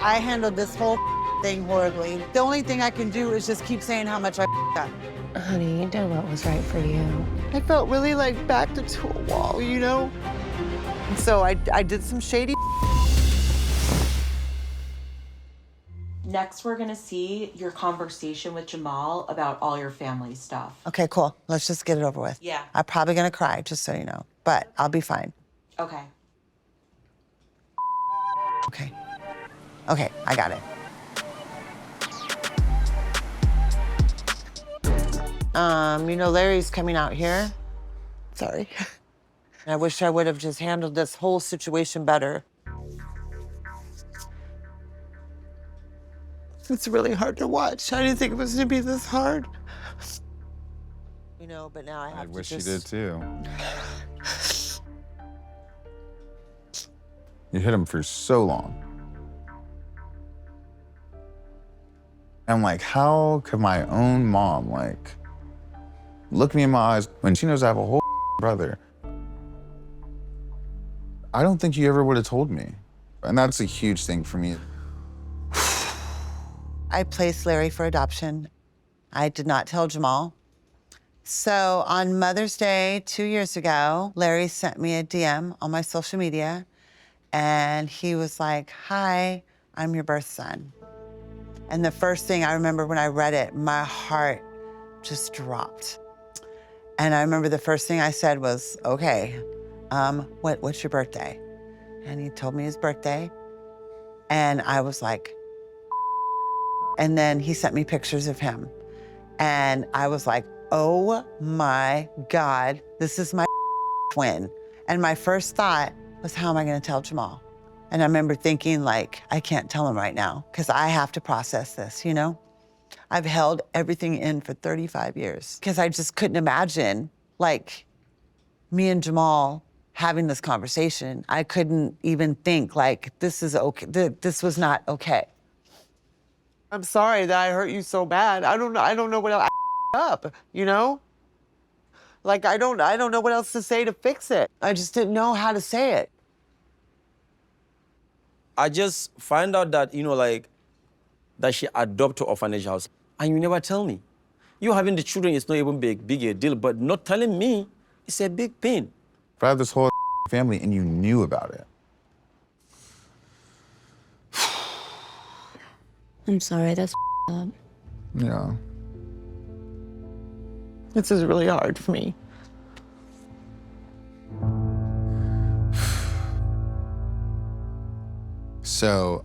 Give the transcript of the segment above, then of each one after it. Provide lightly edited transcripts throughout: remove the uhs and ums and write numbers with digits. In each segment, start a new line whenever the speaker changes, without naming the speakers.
I handled this whole thing horribly. The only thing I can do is just keep saying how much I up.
Honey, you did what was right for you.
I felt really like backed into a wall, you know? And so I did some shady.
Next, we're gonna see your conversation with Jamal about all your family stuff.
Okay, cool. Let's just get it over with.
Yeah.
I'm probably gonna cry, just so you know, but I'll be fine.
Okay.
Okay. Okay, I got it. You know, Larry's coming out here. Sorry. I wish I would have just handled this whole situation better. It's really hard to watch. I didn't think it was gonna be this hard. You know, but now I have to
wish
just...
you did too. You hid him for so long. I'm like, how could my own mom, like, look me in my eyes when she knows I have a whole brother? I don't think you ever would have told me. And that's a huge thing for me.
I placed Larry for adoption. I did not tell Jamal. So on Mother's Day 2 years ago, Larry sent me a DM on my social media, and he was like, "Hi, I'm your birth son." And the first thing I remember when I read it, my heart just dropped. And I remember the first thing I said was, "Okay, what's your birthday?" And he told me his birthday, and I was like, and then he sent me pictures of him. And I was like, oh my God, this is my twin. And my first thought was, how am I gonna tell Jamal? And I remember thinking, like, I can't tell him right now because I have to process this, you know? I've held everything in for 35 years because I just couldn't imagine, like, me and Jamal having this conversation. I couldn't even think, like, this is okay, this was not okay. I'm sorry that I hurt you so bad. I don't know what else up, you know? Like, I don't know what else to say to fix it. I just didn't know how to say it.
I just find out that, you know, like, that she adopted to orphanage house, and you never tell me. You having the children is not even big a deal, but not telling me is a big pain.
If I have this whole family and you knew about it.
I'm sorry, that's up.
Yeah.
This is really hard for me.
So,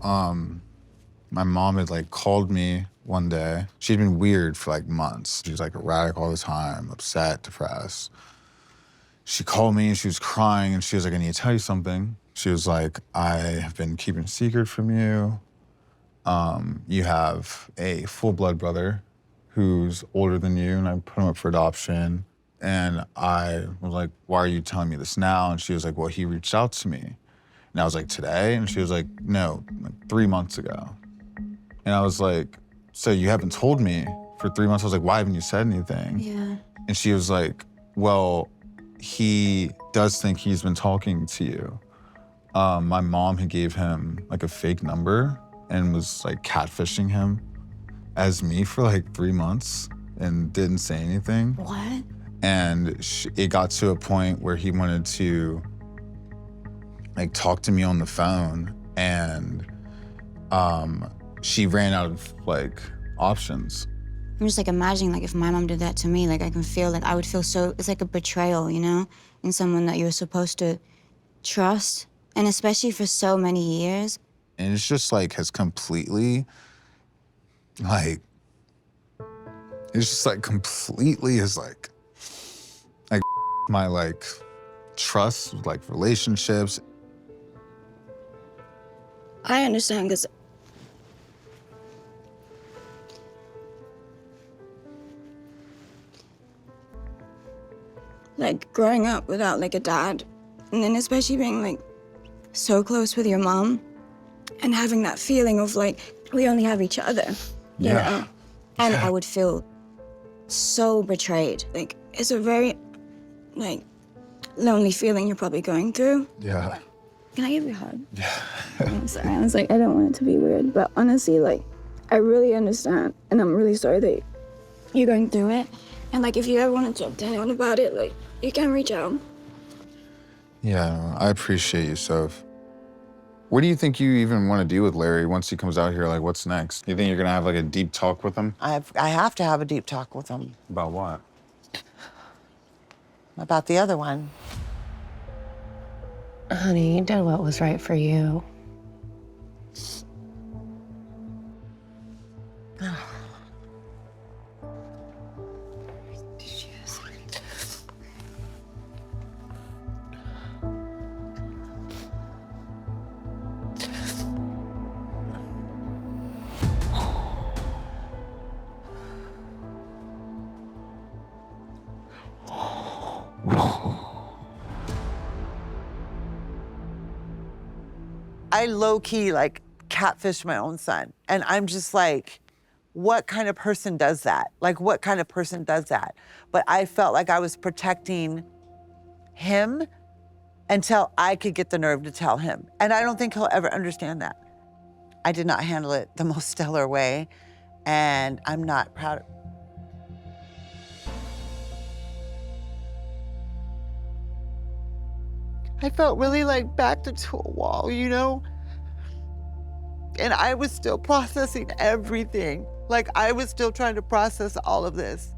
my mom had like called me one day. She'd been weird for like months. She was like erratic all the time, upset, depressed. She called me and she was crying and she was like, I need to tell you something. She was like, I have been keeping a secret from you. You have a full-blood brother who's older than you, and I put him up for adoption. And I was like, why are you telling me this now? And she was like, well, he reached out to me. And I was like, today? And she was like, no, like 3 months ago. And I was like, so you haven't told me for 3 months? I was like, why haven't you said anything?
Yeah.
And she was like, well, he does think he's been talking to you. My mom had gave him like a fake number and was like catfishing him as me for like 3 months and didn't say anything.
What?
And it got to a point where he wanted to like talk to me on the phone, and she ran out of like options.
I'm just like imagining like if my mom did that to me, like I can feel like I would feel so, it's like a betrayal, you know, in someone that you're supposed to trust, and especially for so many years.
And it's just like has completely like, it's just like completely is like my like trust, like relationships.
I understand because like growing up without like a dad, and then especially being like so close with your mom and having that feeling of like we only have each other, you know? And I would feel so betrayed. Like it's a very like lonely feeling you're probably going through.
Yeah.
Can I give you a hug? Yeah. I'm sorry. I was like, I don't want it to be weird, but honestly, like, I really understand, and I'm really sorry that you're going through it. And like, if you ever want to talk to anyone about it, like, you can reach out.
Yeah, I appreciate you, Soph. What do you think you even want to do with Larry once he comes out here? Like, what's next? You think you're gonna have like a deep talk with him?
I have to have a deep talk with him
About what?
about the other one.
Honey, you did what was right for you.
I low-key, like, catfish my own son. And I'm just like, what kind of person does that? Like, what kind of person does that? But I felt like I was protecting him until I could get the nerve to tell him. And I don't think he'll ever understand that. I did not handle it the most stellar way, and I'm not proud of it. I felt really like backed into a wall, you know? And I was still processing everything. Like, I was still trying to process all of this.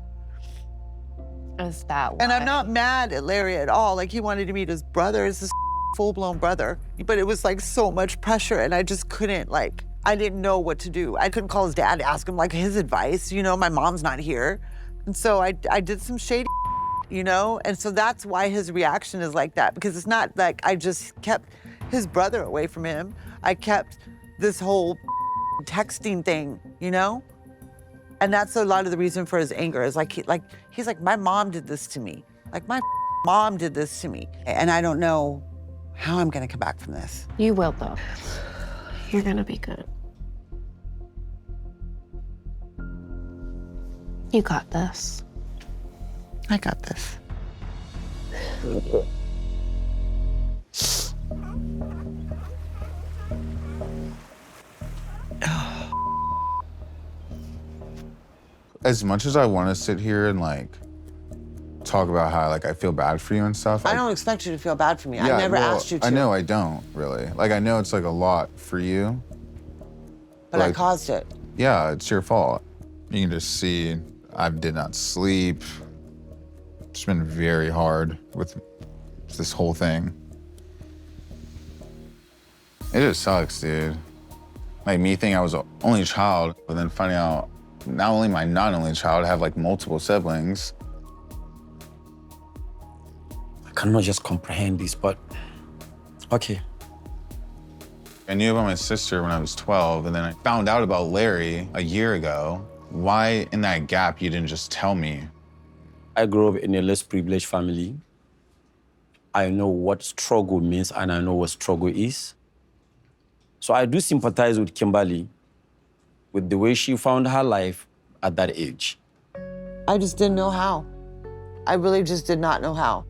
Is that why?
And I'm not mad at Larry at all. Like, he wanted to meet his brother, his full-blown brother. But it was like so much pressure, and I just couldn't, like, I didn't know what to do. I couldn't call his dad to ask him, like, his advice. You know, my mom's not here. And so I did some shady, you know? And so that's why his reaction is like that, because it's not like I just kept his brother away from him. I kept this whole texting thing, you know? And that's a lot of the reason for his anger is like, he's like, my mom did this to me. Like, my mom did this to me. And I don't know how I'm gonna come back from this.
You will, though. You're gonna be good. You got this.
I got this.
As much as I want to sit here and like talk about how like I feel bad for you and stuff,
I don't expect you to feel bad for me. I
yeah,
never
well,
asked you to.
I know I don't really. Like I know it's like a lot for you.
But I
like,
caused it.
Yeah, it's your fault. You can just see I did not sleep. It's been very hard with this whole thing. It just sucks, dude. Like me thinking I was the only child, but then finding out not only my not only child, I have like multiple siblings.
I cannot just comprehend this, but okay.
I knew about my sister when I was 12, and then I found out about Larry a year ago. Why in that gap you didn't just tell me?
I grew up in a less privileged family. I know what struggle means and I know what struggle is. So I do sympathize with Kimberly with the way she found her life at that age.
I just didn't know how. I really just did not know how.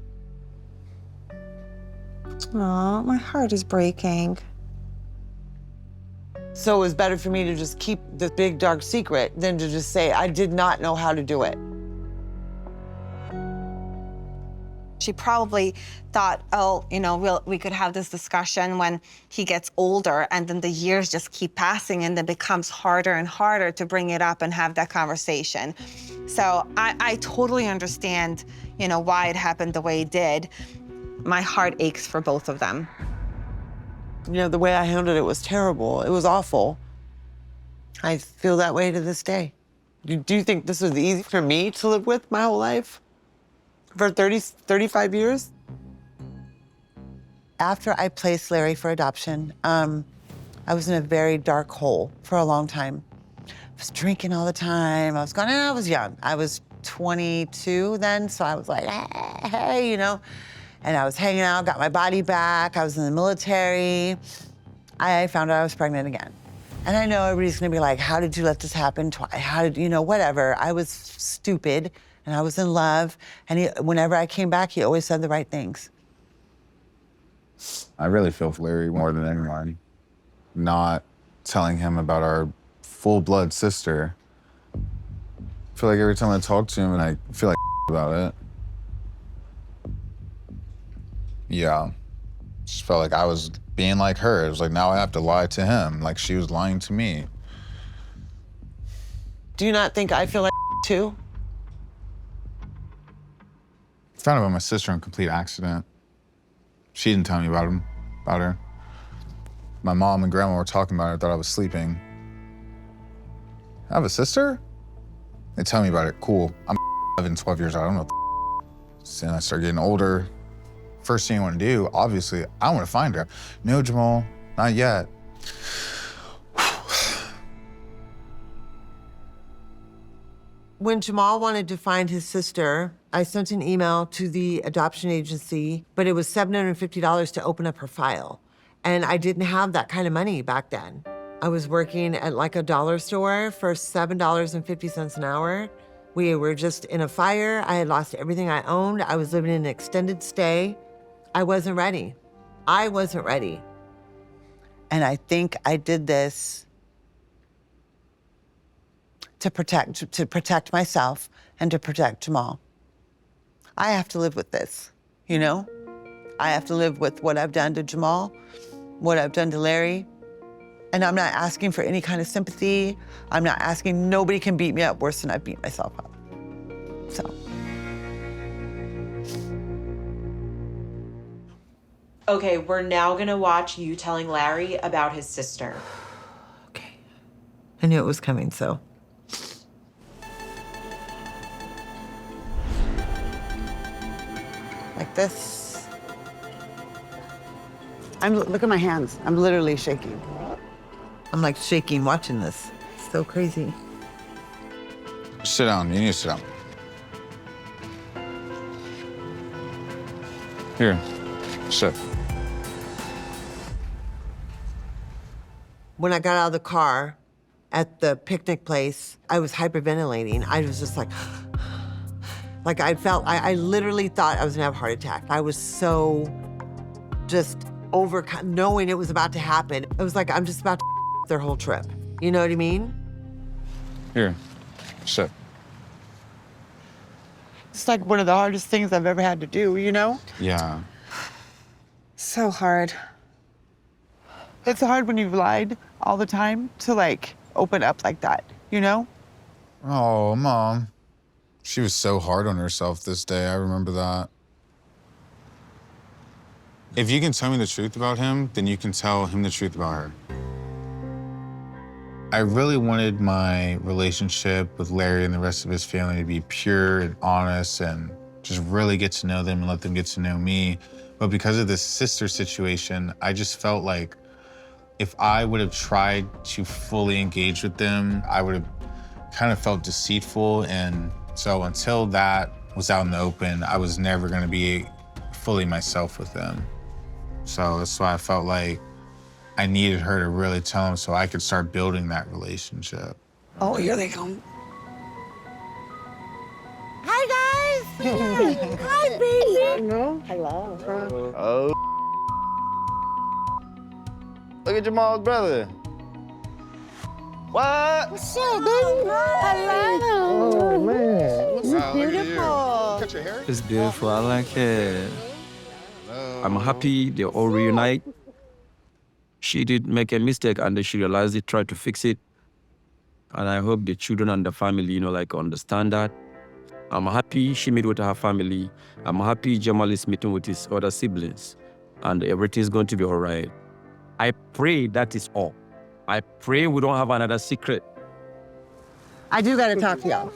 Aw, my heart is breaking.
So it was better for me to just keep the big dark secret than to just say I did not know how to do it.
She probably thought, oh, you know, we could have this discussion when he gets older, and then the years just keep passing and it becomes harder and harder to bring it up and have that conversation. So I totally understand, you know, why it happened the way it did. My heart aches for both of them.
You know, the way I handled it was terrible. It was awful. I feel that way to this day. Do you think this was easy for me to live with my whole life? For 35 years? After I placed Larry for adoption, I was in a very dark hole for a long time. I was drinking all the time. I was young. I was 22 then, so I was like, hey, you know? And I was hanging out, got my body back. I was in the military. I found out I was pregnant again. And I know everybody's gonna be like, how did you let this happen twice? How did, you know, whatever. I was stupid. And I was in love, and whenever I came back, he always said the right things.
I really feel for Larry more than anyone. Not telling him about our full-blood sister. I feel like every time I talk to him and I feel like about it. Yeah. Just felt like I was being like her. It was like, now I have to lie to him, like she was lying to me.
Do you not think I feel like too?
Found out about my sister on complete accident. She didn't tell me about her. My mom and grandma were talking about it. I thought I was sleeping. I have a sister? They tell me about it. Cool. I'm 11, 12 years old. I don't know what the and I start getting older. First thing I want to do, obviously, I want to find her. No, Jamal, not yet.
When Jamal wanted to find his sister, I sent an email to the adoption agency, but it was $750 to open up her file. And I didn't have that kind of money back then. I was working at like a dollar store for $7.50 an hour. We were just in a fire. I had lost everything I owned. I was living in an extended stay. I wasn't ready. I wasn't ready. And I think I did this to protect myself and to protect Jamal. I have to live with this, you know? I have to live with what I've done to Jamal, what I've done to Larry. And I'm not asking for any kind of sympathy. I'm not asking, nobody can beat me up worse than I beat myself up. So.
Okay, we're now gonna watch you telling Larry about his sister.
Okay. I knew it was coming, so. Like this. Look at my hands. I'm literally shaking. I'm like shaking watching this. It's so crazy.
Sit down. You need to sit down. Here, sit.
When I got out of the car at the picnic place, I was hyperventilating. I was just like I literally thought I was gonna have a heart attack. I was so just overcome, knowing it was about to happen. It was like, I'm just about to their whole trip. You know what I mean?
Here, sit.
It's like one of the hardest things I've ever had to do, you know?
Yeah.
So hard.
It's hard when you've lied all the time to like open up like that, you know?
Oh, Mom. She was so hard on herself this day. I remember that. If you can tell me the truth about him, then you can tell him the truth about her. I really wanted my relationship with Larry and the rest of his family to be pure and honest and just really get to know them and let them get to know me. But because of this sister situation, I just felt like if I would have tried to fully engage with them, I would have kind of felt deceitful. And so until that was out in the open, I was never gonna be fully myself with them. So that's why I felt like I needed her to really tell him so I could start building that relationship.
Oh, here they come. Hi, guys. Hi, baby.
Hello.
Oh. Look at Jamal's brother. What?
What's up, baby? Hello.
Oh, man.
This is beautiful.
Cut your hair?
It's beautiful. I like it. I'm happy they all reunite. She did make a mistake and she realized it, tried to fix it. And I hope the children and the family, understand that. I'm happy she met with her family. I'm happy Jamal is meeting with his other siblings. And everything's going to be all right. I pray that is all. I pray we don't have another secret.
I do gotta talk to y'all.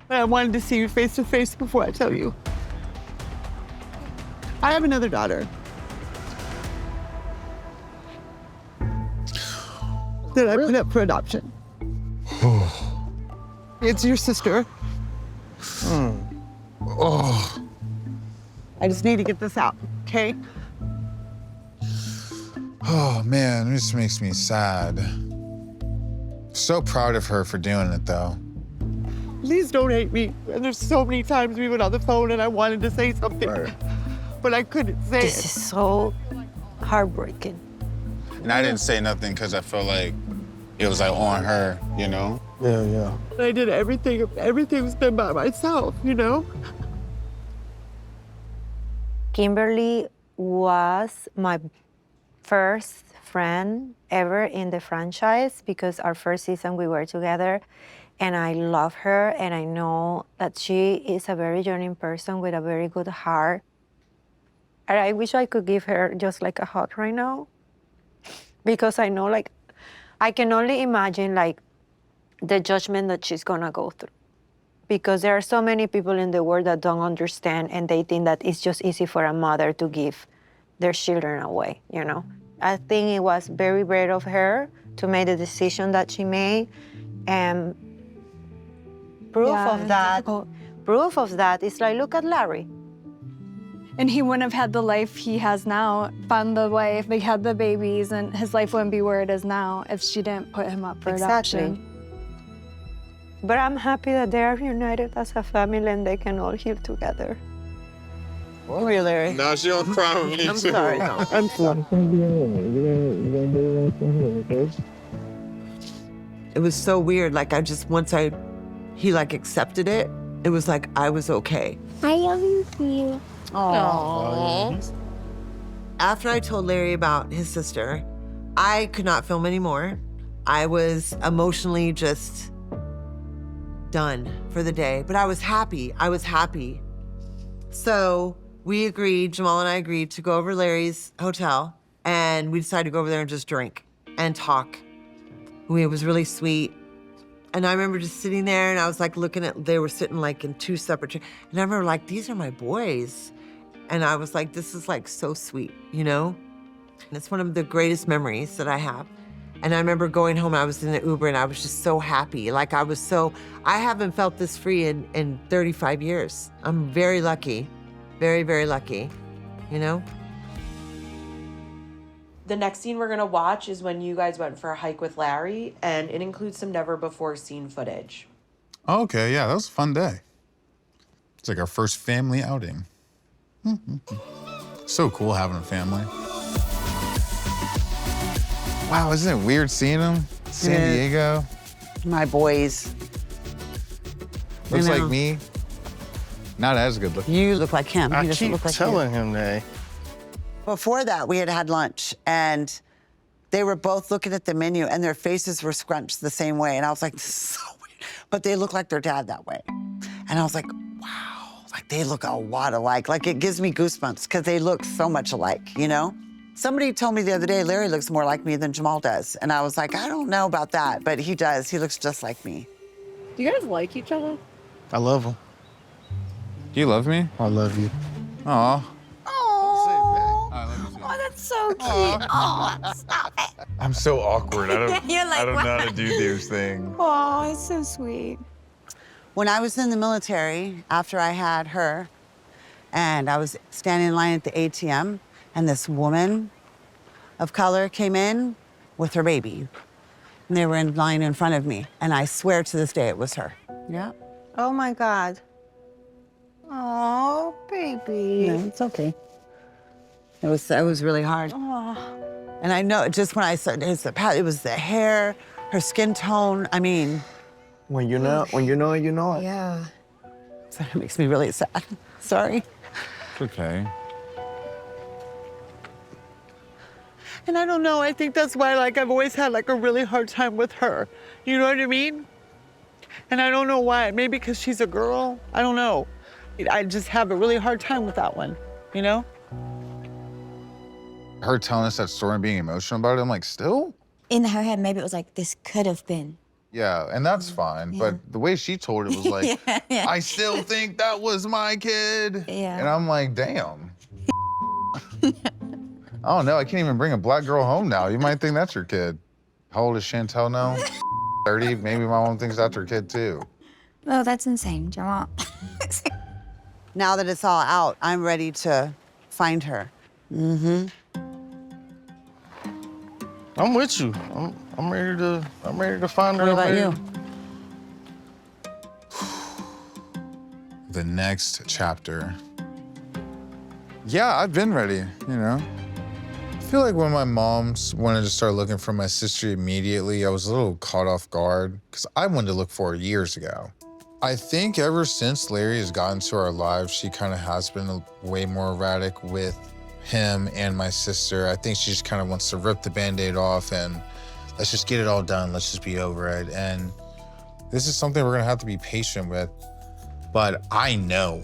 I wanted to see you face to face before I tell you. I have another daughter that I put up for adoption. It's your sister.
Oh.
I just need to get this out, okay?
Oh, man, this makes me sad. So proud of her for doing it, though.
please don't hate me. And there's so many times we went on the phone and I wanted to say something, but I couldn't say
This
it.
is so heartbreaking.
And I didn't say nothing because I felt like it was like on her, you know?
Yeah.
I did everything. Everything's been by myself, you know?
Kimberly was my first friend ever in the franchise because our first season we were together, and I love her, and I know that she is a very genuine person with a very good heart. And I wish I could give her just like a hug right now, because I know, like, I can only imagine like the judgment that she's gonna go through. Because there are so many people in the world that don't understand, and they think that it's just easy for a mother to give their children away, you know? I think it was very brave of her to make the decision that she made. And proof of that is like, look at Larry.
And he wouldn't have had the life he has now, found the wife, they had the babies, and his life wouldn't be where it is now if she didn't put him up for adoption.
But I'm happy that they are united as a family and they can all heal together.
Where were you, Larry?
No, she don't cry with me.
I'm sorry. No.
I'm sorry. It was so weird. Like, he like accepted it, it was like I was okay.
I love you.
After I told Larry about his sister, I could not film anymore. I was emotionally just done for the day, but I was happy. So Jamal and I agreed to go over to Larry's hotel, and we decided to go over there and just drink and talk. It was really sweet. And I remember just sitting there, and I was like they were sitting like in two separate chairs. And I remember like, these are my boys. And I was like, this is like so sweet, you know? And it's one of the greatest memories that I have. And I remember going home, I was in the Uber, and I was just so happy. Like I haven't felt this free in 35 years. I'm very lucky, very, very lucky, you know?
The next scene we're gonna watch is when you guys went for a hike with Larry, and it includes some never before seen footage.
Okay, yeah, that was a fun day. It's like our first family outing. So cool having a family. Wow, isn't it weird seeing him? San Diego.
My boys.
Looks
I know.
like me. Not as good looking.
You look like him.
I
He doesn't
keep
look like
telling him that.
Before that, we had lunch, and they were both looking at the menu, and their faces were scrunched the same way. And I was like, this is so weird. But they look like their dad that way. And I was like, wow, like they look a lot alike. Like it gives me goosebumps because they look so much alike, you know? Somebody told me the other day, Larry looks more like me than Jamal does. And I was like, I don't know about that, but he does. He looks just like me.
Do you guys like each other?
I love him.
Do you love me?
I love you.
Aw.
Oh, that's so cute. Oh, stop it.
I'm so awkward. I don't,
You're like,
I don't know how to
what?
do these things.
Oh, it's so sweet.
When I was in the military, after I had her, and I was standing in line at the ATM, and this woman of color came in with her baby. And they were in line in front of me. And I swear to this day it was her. Yeah.
Oh my God. Oh, baby.
No, it's okay. It was really hard.
Oh.
And I know just when I saw it was the hair, her skin tone. I mean,
When you know it, you know it.
Yeah.
it makes me really sad. Sorry.
It's okay.
And I don't know, I think that's why like I've always had like a really hard time with her. You know what I mean? And I don't know why. Maybe because she's a girl. I don't know. I just have a really hard time with that one, you know?
Her telling us that story and being emotional about it, I'm like, still?
In her head, maybe it was like, this could have been.
Yeah, and that's fine. But the way she told it was like,
Yeah.
I still think that was my kid.
Yeah.
And I'm like, damn. I don't know. I can't even bring a black girl home now. You might think that's your kid. How old is Chantel now? 30. Maybe my mom thinks that's her kid too.
Oh, that's insane, Jamal.
Now that it's all out, I'm ready to find her.
I'm with you. I'm ready to find her.
What about
I'm ready
you?
the next chapter. Yeah, I've been ready, you know? I feel like when my mom wanted to start looking for my sister immediately, I was a little caught off guard because I wanted to look for her years ago. I think ever since Larry has gotten to our lives, she kind of has been way more erratic with him and my sister. I think she just kind of wants to rip the Band-Aid off and let's just get it all done. Let's just be over it. And this is something we're gonna have to be patient with. But I know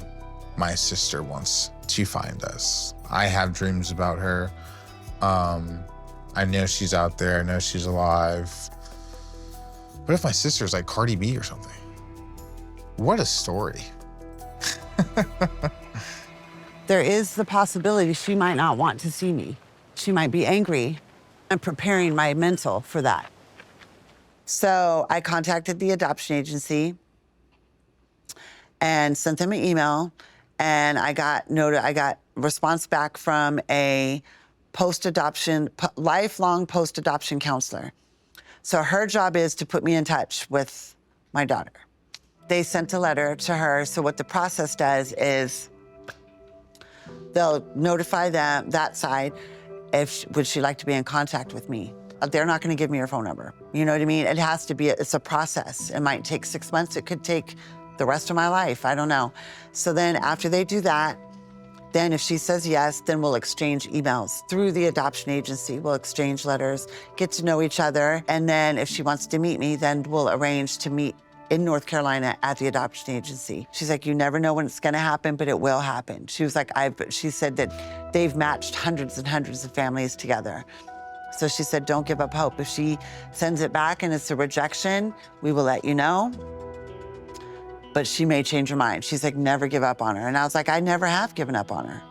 my sister wants to find us. I have dreams about her. I know she's out there. I know she's alive. What if my sister's like Cardi B or something? What a story.
There is the possibility she might not want to see me. She might be angry. I'm preparing my mental for that. So I contacted the adoption agency and sent them an email, and I got response back from a lifelong post-adoption counselor. So her job is to put me in touch with my daughter. They sent a letter to her. So what the process does is they'll notify them, that side, would she like to be in contact with me? They're not gonna give me her phone number. You know what I mean? It has to be, it's a process. It might take 6 months. It could take the rest of my life. I don't know. So then after they do that, then if she says yes, then we'll exchange emails through the adoption agency. We'll exchange letters, get to know each other. And then if she wants to meet me, then we'll arrange to meet in North Carolina at the adoption agency. She's like, you never know when it's gonna happen, but it will happen. She was like, she said that they've matched hundreds and hundreds of families together. So she said, don't give up hope. If she sends it back and it's a rejection, we will let you know. But she may change her mind. She's like, never give up on her. And I was like, I never have given up on her.